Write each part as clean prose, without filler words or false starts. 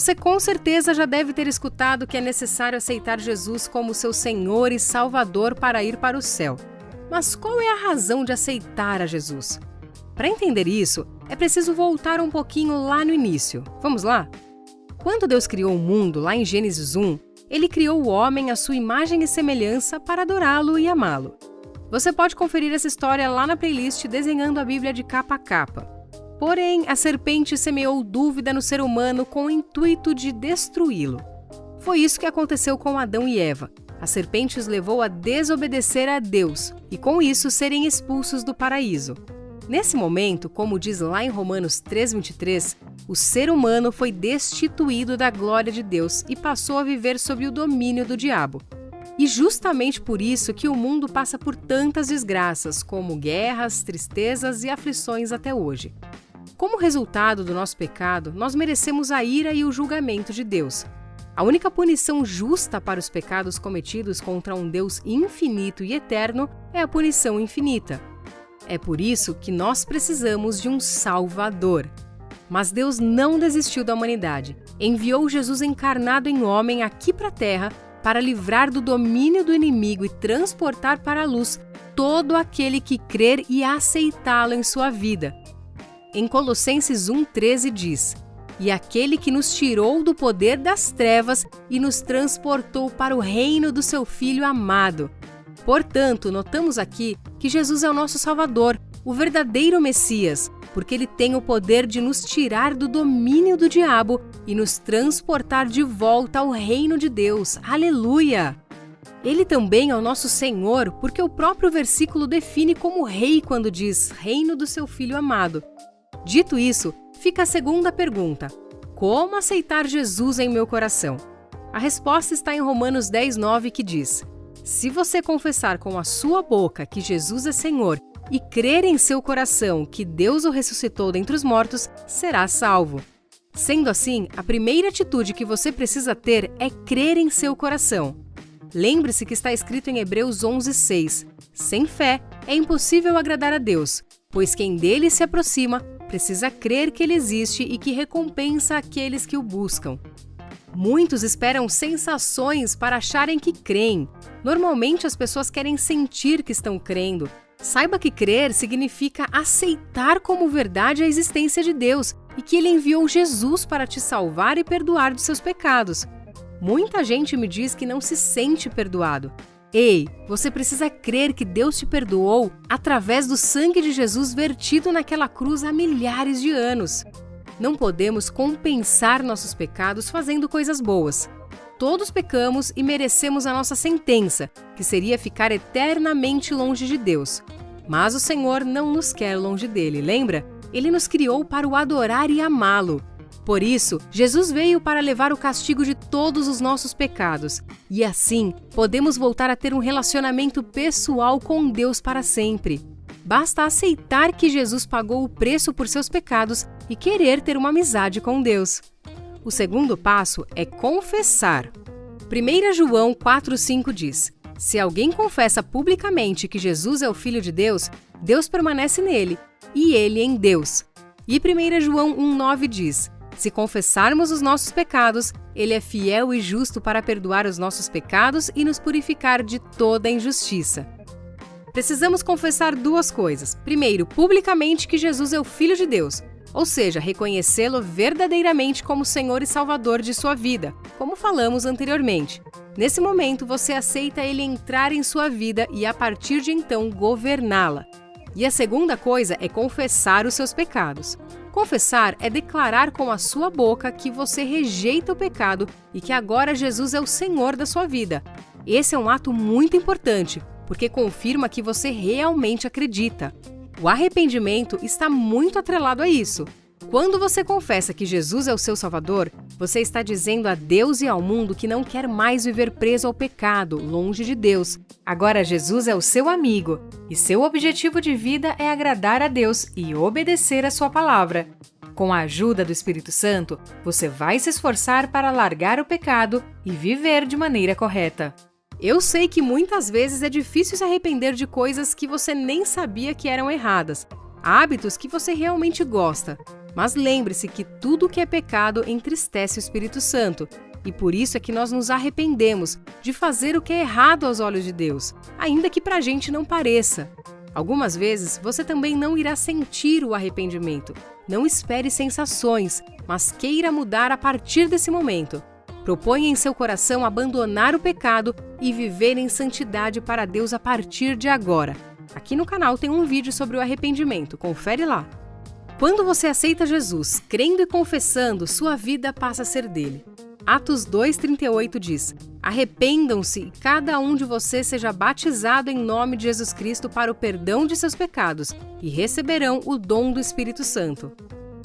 Você com certeza já deve ter escutado que é necessário aceitar Jesus como seu Senhor e Salvador para ir para o céu. Mas qual é a razão de aceitar a Jesus? Para entender isso, é preciso voltar um pouquinho lá no início. Vamos lá? Quando Deus criou o mundo, lá em Gênesis 1, Ele criou o homem à sua imagem e semelhança para adorá-lo e amá-lo. Você pode conferir essa história lá na playlist Desenhando a Bíblia de Capa a Capa. Porém, a serpente semeou dúvida no ser humano com o intuito de destruí-lo. Foi isso que aconteceu com Adão e Eva. A serpente os levou a desobedecer a Deus e, com isso, serem expulsos do paraíso. Nesse momento, como diz lá em Romanos 3:23, o ser humano foi destituído da glória de Deus e passou a viver sob o domínio do diabo. E justamente por isso que o mundo passa por tantas desgraças, como guerras, tristezas e aflições até hoje. Como resultado do nosso pecado, nós merecemos a ira e o julgamento de Deus. A única punição justa para os pecados cometidos contra um Deus infinito e eterno é a punição infinita. É por isso que nós precisamos de um Salvador. Mas Deus não desistiu da humanidade. Enviou Jesus encarnado em homem aqui para a Terra para livrar do domínio do inimigo e transportar para a luz todo aquele que crer e aceitá-lo em sua vida. Em Colossenses 1:13 diz: "E aquele que nos tirou do poder das trevas e nos transportou para o reino do seu Filho amado." Portanto, notamos aqui que Jesus é o nosso Salvador, o verdadeiro Messias, porque ele tem o poder de nos tirar do domínio do diabo e nos transportar de volta ao reino de Deus. Aleluia! Ele também é o nosso Senhor, porque o próprio versículo define como rei quando diz reino do seu Filho amado. Dito isso, fica a segunda pergunta: como aceitar Jesus em meu coração? A resposta está em Romanos 10:9, que diz: "Se você confessar com a sua boca que Jesus é Senhor e crer em seu coração que Deus o ressuscitou dentre os mortos, será salvo." Sendo assim, a primeira atitude que você precisa ter é crer em seu coração. Lembre-se que está escrito em Hebreus 11:6: "Sem fé é impossível agradar a Deus, pois quem dele se aproxima precisa crer que ele existe e que recompensa aqueles que o buscam." Muitos esperam sensações para acharem que creem. Normalmente as pessoas querem sentir que estão crendo. Saiba que crer significa aceitar como verdade a existência de Deus e que Ele enviou Jesus para te salvar e perdoar dos seus pecados. Muita gente me diz que não se sente perdoado. Ei, você precisa crer que Deus te perdoou através do sangue de Jesus vertido naquela cruz há milhares de anos. Não podemos compensar nossos pecados fazendo coisas boas. Todos pecamos e merecemos a nossa sentença, que seria ficar eternamente longe de Deus. Mas o Senhor não nos quer longe dele, lembra? Ele nos criou para o adorar e amá-lo. Por isso, Jesus veio para levar o castigo de todos os nossos pecados. E assim, podemos voltar a ter um relacionamento pessoal com Deus para sempre. Basta aceitar que Jesus pagou o preço por seus pecados e querer ter uma amizade com Deus. O segundo passo é confessar. 1 João 4:5 diz: "Se alguém confessa publicamente que Jesus é o Filho de Deus, Deus permanece nele, e ele em Deus." E 1 João 1:9 diz: "Se confessarmos os nossos pecados, ele é fiel e justo para perdoar os nossos pecados e nos purificar de toda injustiça." Precisamos confessar duas coisas. Primeiro, publicamente que Jesus é o Filho de Deus, ou seja, reconhecê-lo verdadeiramente como Senhor e Salvador de sua vida, como falamos anteriormente. Nesse momento, você aceita ele entrar em sua vida e, a partir de então, governá-la. E a segunda coisa é confessar os seus pecados. Confessar é declarar com a sua boca que você rejeita o pecado e que agora Jesus é o Senhor da sua vida. Esse é um ato muito importante, porque confirma que você realmente acredita. O arrependimento está muito atrelado a isso. Quando você confessa que Jesus é o seu Salvador, você está dizendo a Deus e ao mundo que não quer mais viver preso ao pecado, longe de Deus. Agora Jesus é o seu amigo, e seu objetivo de vida é agradar a Deus e obedecer a sua palavra. Com a ajuda do Espírito Santo, você vai se esforçar para largar o pecado e viver de maneira correta. Eu sei que muitas vezes é difícil se arrepender de coisas que você nem sabia que eram erradas, hábitos que você realmente gosta. Mas lembre-se que tudo que é pecado entristece o Espírito Santo, e por isso é que nós nos arrependemos de fazer o que é errado aos olhos de Deus, ainda que pra gente não pareça. Algumas vezes você também não irá sentir o arrependimento. Não espere sensações, mas queira mudar a partir desse momento. Proponha em seu coração abandonar o pecado e viver em santidade para Deus a partir de agora. Aqui no canal tem um vídeo sobre o arrependimento, confere lá. Quando você aceita Jesus, crendo e confessando, sua vida passa a ser dele. Atos 2,38 diz: arrependam-se e cada um de vocês seja batizado em nome de Jesus Cristo para o perdão de seus pecados e receberão o dom do Espírito Santo.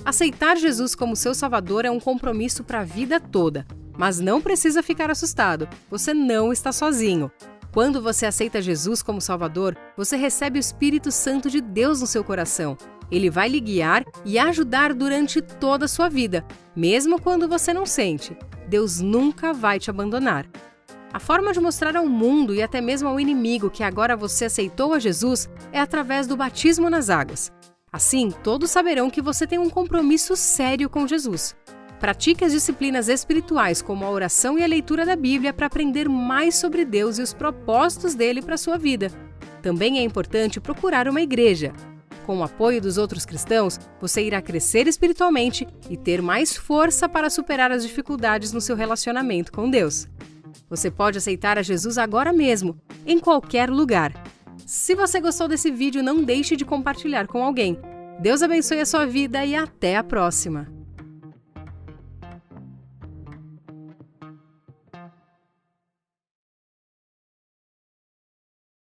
Aceitar Jesus como seu Salvador é um compromisso para a vida toda, mas não precisa ficar assustado, você não está sozinho. Quando você aceita Jesus como Salvador, você recebe o Espírito Santo de Deus no seu coração. Ele vai lhe guiar e ajudar durante toda a sua vida, mesmo quando você não sente. Deus nunca vai te abandonar. A forma de mostrar ao mundo e até mesmo ao inimigo que agora você aceitou a Jesus é através do batismo nas águas. Assim, todos saberão que você tem um compromisso sério com Jesus. Pratique as disciplinas espirituais como a oração e a leitura da Bíblia para aprender mais sobre Deus e os propósitos dele para a sua vida. Também é importante procurar uma igreja. Com o apoio dos outros cristãos, você irá crescer espiritualmente e ter mais força para superar as dificuldades no seu relacionamento com Deus. Você pode aceitar a Jesus agora mesmo, em qualquer lugar. Se você gostou desse vídeo, não deixe de compartilhar com alguém. Deus abençoe a sua vida e até a próxima!